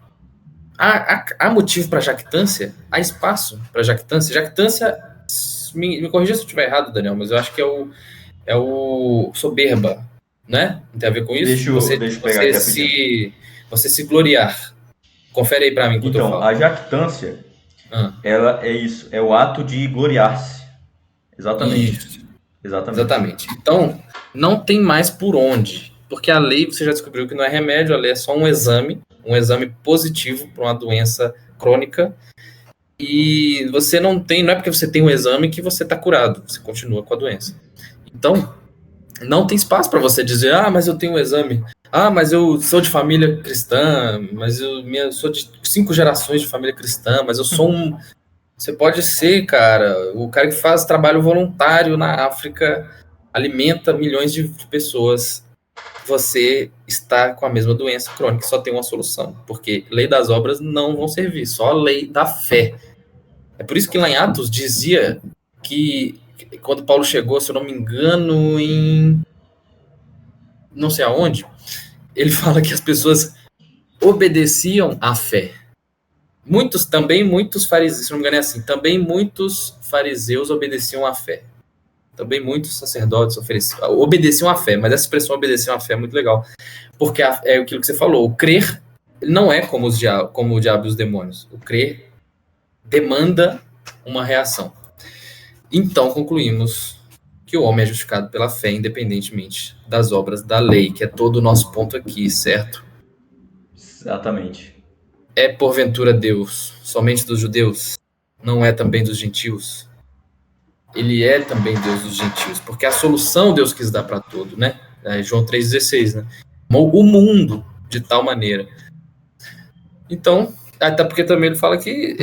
há motivo para jactância? Há espaço para jactância? Jactância, me corrija se eu estiver errado, Daniel, mas eu acho que é o soberba, né? Não tem a ver com isso? Deixa eu pegar aqui você se gloriar. Confere aí para mim enquanto eu falo. Então, a jactância, ela é isso, é o ato de gloriar-se. Exatamente. Isso. Exatamente. Então, não tem mais por onde, porque a lei, você já descobriu que não é remédio, a lei é só um exame positivo para uma doença crônica, e você não é porque você tem um exame que você está curado, você continua com a doença. Então, não tem espaço para você dizer, mas eu tenho um exame, mas eu sou de família cristã, mas eu sou de 5 gerações de família cristã, mas eu sou um... Você pode ser, cara, o cara que faz trabalho voluntário na África alimenta milhões de pessoas, você está com a mesma doença crônica, só tem uma solução, porque lei das obras não vão servir, só a lei da fé. É por isso que lá em Atos dizia que quando Paulo chegou, se eu não me engano, em não sei aonde, ele fala que as pessoas obedeciam à fé. Muitos fariseus, se não me engano é assim, também muitos fariseus obedeciam à fé. Também muitos sacerdotes obedeciam à fé, mas essa expressão obedeciam à fé é muito legal, porque é aquilo que você falou, o crer não é como o diabo e os demônios. O crer demanda uma reação. Então, concluímos que o homem é justificado pela fé, independentemente das obras da lei, que é todo o nosso ponto aqui, certo? Exatamente. É porventura Deus somente dos judeus? Não é também dos gentios? Ele é também Deus dos gentios, porque a solução Deus quis dar para todo, né? João 3,16, né? O mundo de tal maneira. Então, até porque também ele fala que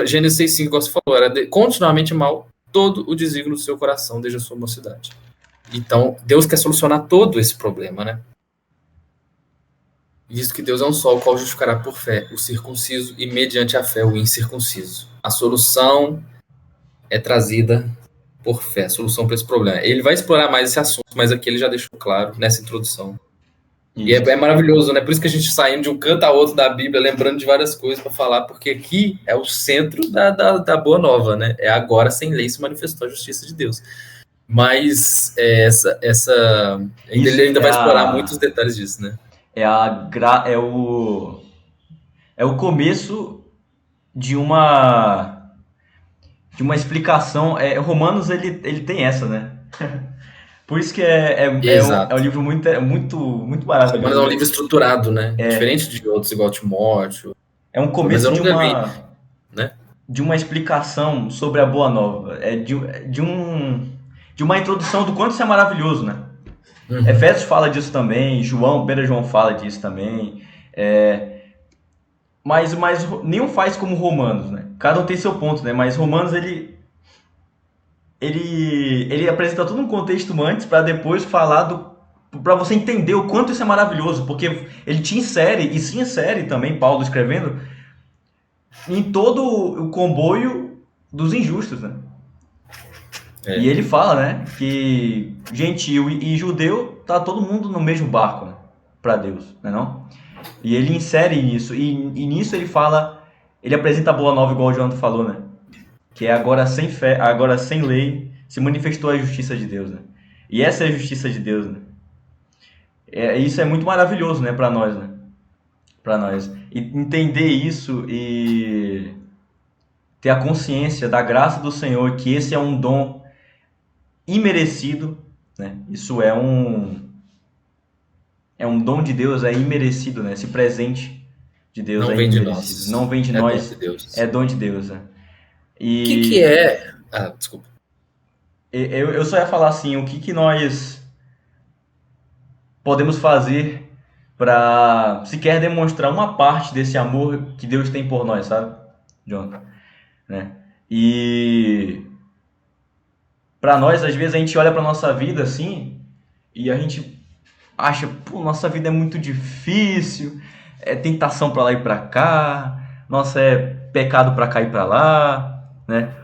Gênesis 6,5, como você falou, era continuamente mal todo o desígnio do seu coração desde a sua mocidade. Então, Deus quer solucionar todo esse problema, né? Visto que Deus é um só, o qual justificará por fé o circunciso e mediante a fé o incircunciso. A solução é trazida por fé, a solução para esse problema. Ele vai explorar mais esse assunto, mas aqui ele já deixou claro nessa introdução. Isso. E é maravilhoso, né? Por isso que a gente saindo de um canto a outro da Bíblia, lembrando de várias coisas para falar, porque aqui é o centro da Boa Nova, né? É agora sem lei se manifestou a justiça de Deus. Mas ele ainda vai explorar muitos detalhes disso, né? É o começo de uma explicação. Romanos ele tem essa, né? Por isso que é um livro muito barato. Mas é um livro estruturado, né? Diferente de outros, igual Timóteo. É um começo de uma explicação sobre a Boa Nova. De uma introdução do quanto isso é maravilhoso, né? Uhum. Efésios fala disso também, Pedro João fala disso também. Mas nenhum faz como Romanos, né? Cada um tem seu ponto, né? Mas Romanos ele apresenta todo um contexto antes para depois falar para você entender o quanto isso é maravilhoso, porque ele te insere, e se insere também, Paulo escrevendo, em todo o comboio dos injustos, né? E ele fala, né, que gentil e judeu tá todo mundo no mesmo barco, né, para Deus, né, não? E ele insere isso, e nisso ele apresenta a Boa Nova, igual o Jonathan falou, né? Que é agora sem fé, agora sem lei, se manifestou a justiça de Deus, né? E essa é a justiça de Deus, né? Isso é muito maravilhoso, né, para nós, né? Para nós. E entender isso e ter a consciência da graça do Senhor, que esse é um dom imerecido, né? Isso é um dom de Deus, é imerecido, né? Esse presente de Deus não é vem imerecido. Não vem de nós, dom de Deus. É dom de Deus, né? O que é? Desculpa. Eu só ia falar assim, o que nós podemos fazer para sequer demonstrar uma parte desse amor que Deus tem por nós, sabe, Jonathan? Né? E para nós, às vezes, a gente olha para nossa vida assim e a gente acha, nossa vida é muito difícil, é tentação para lá e para cá, nossa, é pecado para cá e para lá, né?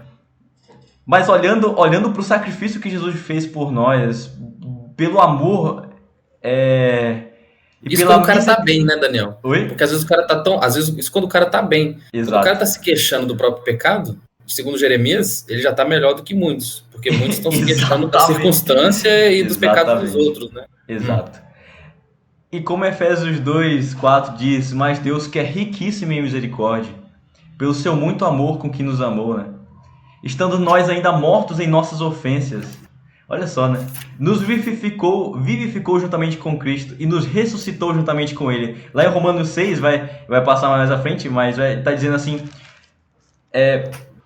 Mas olhando para o sacrifício que Jesus fez por nós, pelo amor, isso quando o cara tá bem, né, Daniel? Oi? Porque às vezes o cara tá isso quando o cara tá bem. Exato. Quando o cara tá se queixando do próprio pecado, segundo Jeremias, ele já tá melhor do que muitos, porque muitos estão se queixando da circunstância e dos pecados dos outros, né? Exato. E como Efésios 2:4 diz, mas Deus que é riquíssimo em misericórdia, pelo seu muito amor com que nos amou, né? Estando nós ainda mortos em nossas ofensas. Olha só, né? Nos vivificou juntamente com Cristo e nos ressuscitou juntamente com Ele. Lá em Romanos 6, vai passar mais à frente, mas está dizendo assim,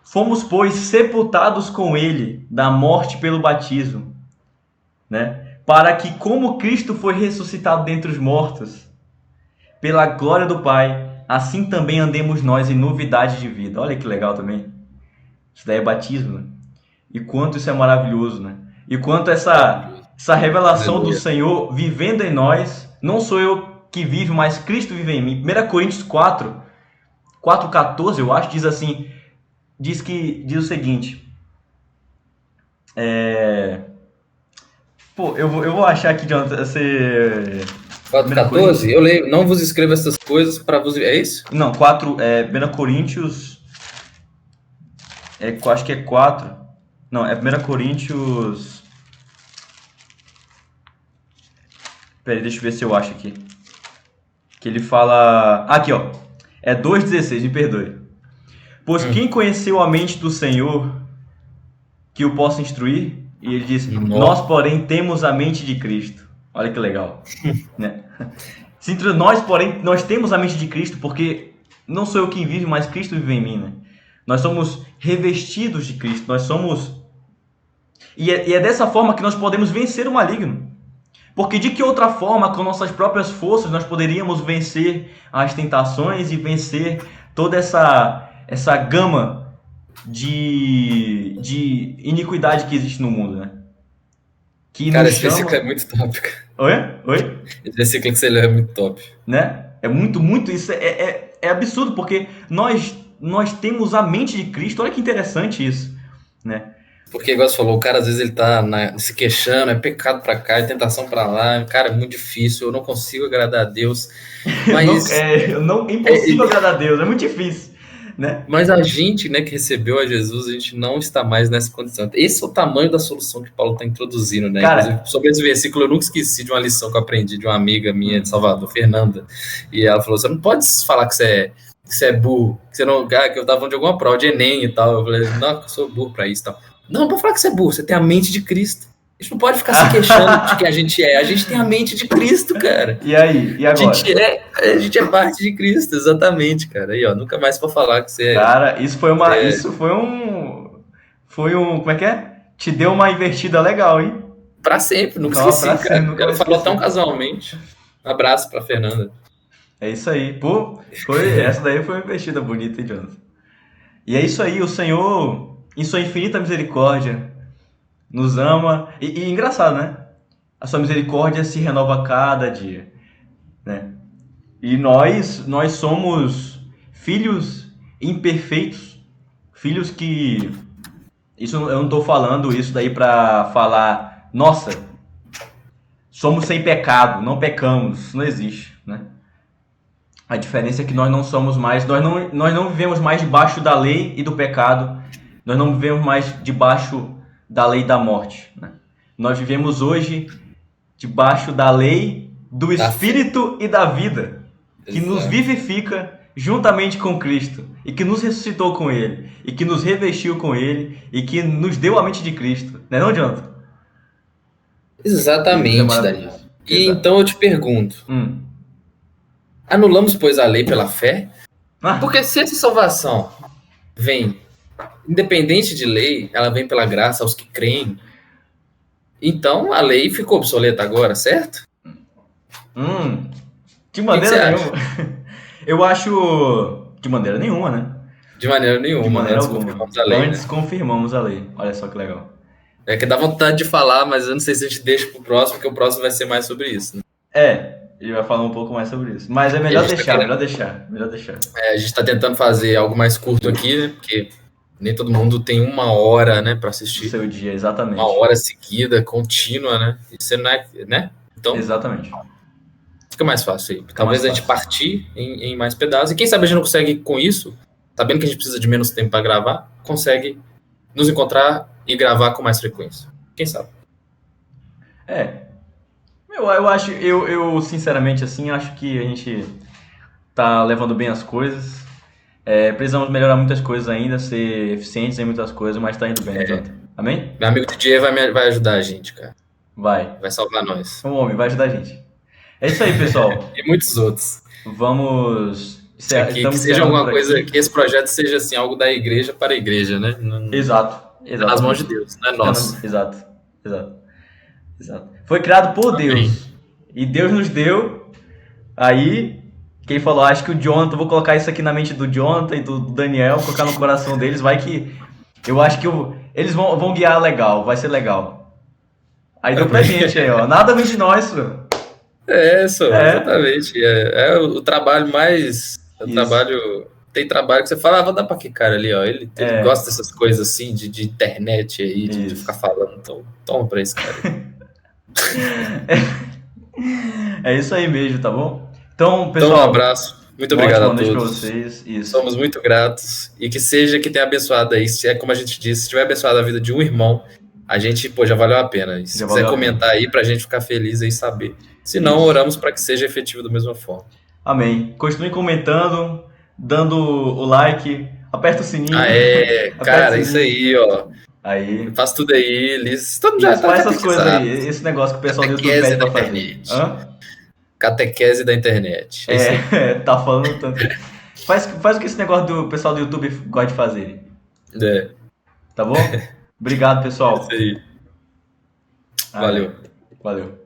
fomos, pois, sepultados com Ele da morte pelo batismo, né? Para que, como Cristo foi ressuscitado dentre os mortos, pela glória do Pai, assim também andemos nós em novidade de vida. Olha que legal também. Isso daí é batismo, né? E quanto isso é maravilhoso, né? E quanto essa revelação do Aleluia. Senhor vivendo em nós, não sou eu que vivo, mas Cristo vive em mim. 1 Coríntios 4:14, eu acho, diz assim, diz o seguinte, eu vou achar aqui, Jonathan, você... 4:14, eu leio, não vos escrevo essas coisas para vos... É isso? Não, 1 Coríntios, acho que é 4, não, é 1 Coríntios... Peraí, deixa eu ver se eu acho aqui. Que ele fala... Aqui, ó. É 2:16, me perdoe. Pois quem conheceu a mente do Senhor que o possa instruir? E ele diz, nós, porém, temos a mente de Cristo. Olha que legal. Né? Nós, porém, nós temos a mente de Cristo porque não sou eu quem vive, mas Cristo vive em mim, né? Nós somos revestidos de Cristo. Nós somos... E é dessa forma que nós podemos vencer o maligno. Porque de que outra forma, com nossas próprias forças, nós poderíamos vencer as tentações e vencer toda essa gama de iniquidade que existe no mundo, né? Que Cara, nos esse versículo é muito top, cara. Oi? Esse versículo que você leu é muito top. Né? É muito, isso é absurdo, porque nós temos a mente de Cristo. Olha que interessante isso, né? Porque, igual você falou, o cara às vezes ele tá se queixando, é pecado pra cá, é tentação pra lá, cara, é muito difícil, eu não consigo agradar a Deus. Mas é impossível agradar a Deus, é muito difícil, né? Mas a gente, né, que recebeu a Jesus, a gente não está mais nessa condição. Esse é o tamanho da solução que Paulo está introduzindo, né? Cara, inclusive, sobre esse versículo, eu nunca esqueci de uma lição que eu aprendi de uma amiga minha de Salvador, Fernanda. E ela falou: você não pode falar que você é burro, que você não, que eu tava falando de alguma prova de Enem e tal. Eu falei: não, eu sou burro pra isso e tal. Não pode falar que você é burro, você tem a mente de Cristo. A gente não pode ficar se queixando de quem a gente é. A gente tem a mente de Cristo, cara. E aí? E agora? A gente é parte de Cristo, exatamente, cara. Aí, ó, nunca mais vou falar que você é... Cara, isso foi um... Como é que é? Te deu uma invertida legal, hein? Pra sempre, nunca esqueci, cara. Ela falou tão casualmente. Um abraço pra Fernanda. É isso aí. Pô, essa daí foi uma investida bonita, hein, Jonathan? E é isso aí, o Senhor, em sua infinita misericórdia, nos ama. E engraçado, né? A sua misericórdia se renova a cada dia, né? E nós somos filhos imperfeitos, filhos que... Isso eu não estou falando isso daí para falar, nossa, somos sem pecado, não pecamos, isso não existe, né? A diferença é que nós não somos mais, nós não vivemos mais debaixo da lei e do pecado, nós não vivemos mais debaixo da lei da morte, né? Nós vivemos hoje debaixo da lei do Espírito e da vida, que nos vivifica juntamente com Cristo, e que nos ressuscitou com Ele, e que nos revestiu com Ele, e que nos deu a mente de Cristo. Não é não, Jonathan? Exatamente, Daniel. E então eu te pergunto, anulamos, pois, a lei pela fé? Porque se essa salvação vem, independente de lei, ela vem pela graça aos que creem, então a lei ficou obsoleta agora, certo? De maneira nenhuma. Eu acho... De maneira nenhuma, né? De maneira nenhuma. De maneira alguma. Confirmamos a lei, Antes confirmamos a lei. Olha só que legal. É que dá vontade de falar, mas eu não sei se a gente deixa pro próximo, porque o próximo vai ser mais sobre isso, né? Ele vai falar um pouco mais sobre isso. Mas é melhor deixar. A gente tá tentando fazer algo mais curto aqui, né? Porque nem todo mundo tem 1 hora, né, pra assistir. O seu dia, exatamente. 1 hora seguida, contínua, né? Isso não é, né? Então, exatamente. Fica mais fácil aí. Talvez a gente partir em mais pedaços. E quem sabe a gente não consegue, com isso, sabendo que a gente precisa de menos tempo para gravar, consegue nos encontrar e gravar com mais frequência. Quem sabe? Eu acho, eu sinceramente, assim, acho que a gente tá levando bem as coisas. Precisamos melhorar muitas coisas ainda, ser eficientes em muitas coisas, mas tá indo bem, Jonathan. Amém? Meu amigo DJ vai ajudar a gente, cara. Vai salvar nós. Um homem, vai ajudar a gente. É isso aí, pessoal. E muitos outros. Vamos... Que seja alguma coisa, que esse projeto seja assim, algo da igreja para a igreja, né? Exato. Nas mãos de Deus, não é nosso. Exato. Foi criado por Deus. E Deus nos deu. Aí, quem falou, acho que o Jonathan, vou colocar isso aqui na mente do Jonathan e do Daniel, colocar no coração deles, vai que... Eu acho que eles vão guiar legal, vai ser legal. Aí deu pra gente aí, ó. Nada vem de nós, pô. Exatamente. É o trabalho mais. O Isso. trabalho. Tem trabalho que você fala, vou dar pra que cara ali, ó. Ele gosta dessas coisas assim, de internet aí, de ficar falando. Então, toma pra esse cara. É isso aí mesmo, tá bom? Então, Então, pessoal, um abraço. Muito uma obrigado ótima a noite pra todos. vocês. Isso. Somos muito gratos. E que tenha abençoado aí. Se é como a gente disse, se tiver abençoado a vida de um irmão, a gente, já valeu a pena. E se Já quiser valeu a comentar aí pra gente ficar feliz aí e saber. Se não, Isso. oramos para que seja efetivo da mesma forma. Amém. Continue comentando, dando o like, aperta o sininho. Cara, isso aí, ó. Aí. Faz tudo aí, todo já tá faz essas coisas catequizado. aí, esse negócio que o pessoal do YouTube Catequese pede da pra fazer. internet. Hã? Catequese da internet. É isso aí. Tá falando tanto. Faz o que esse negócio do pessoal do YouTube gosta de fazer. Tá bom? Obrigado, pessoal. É isso aí. Valeu. Valeu.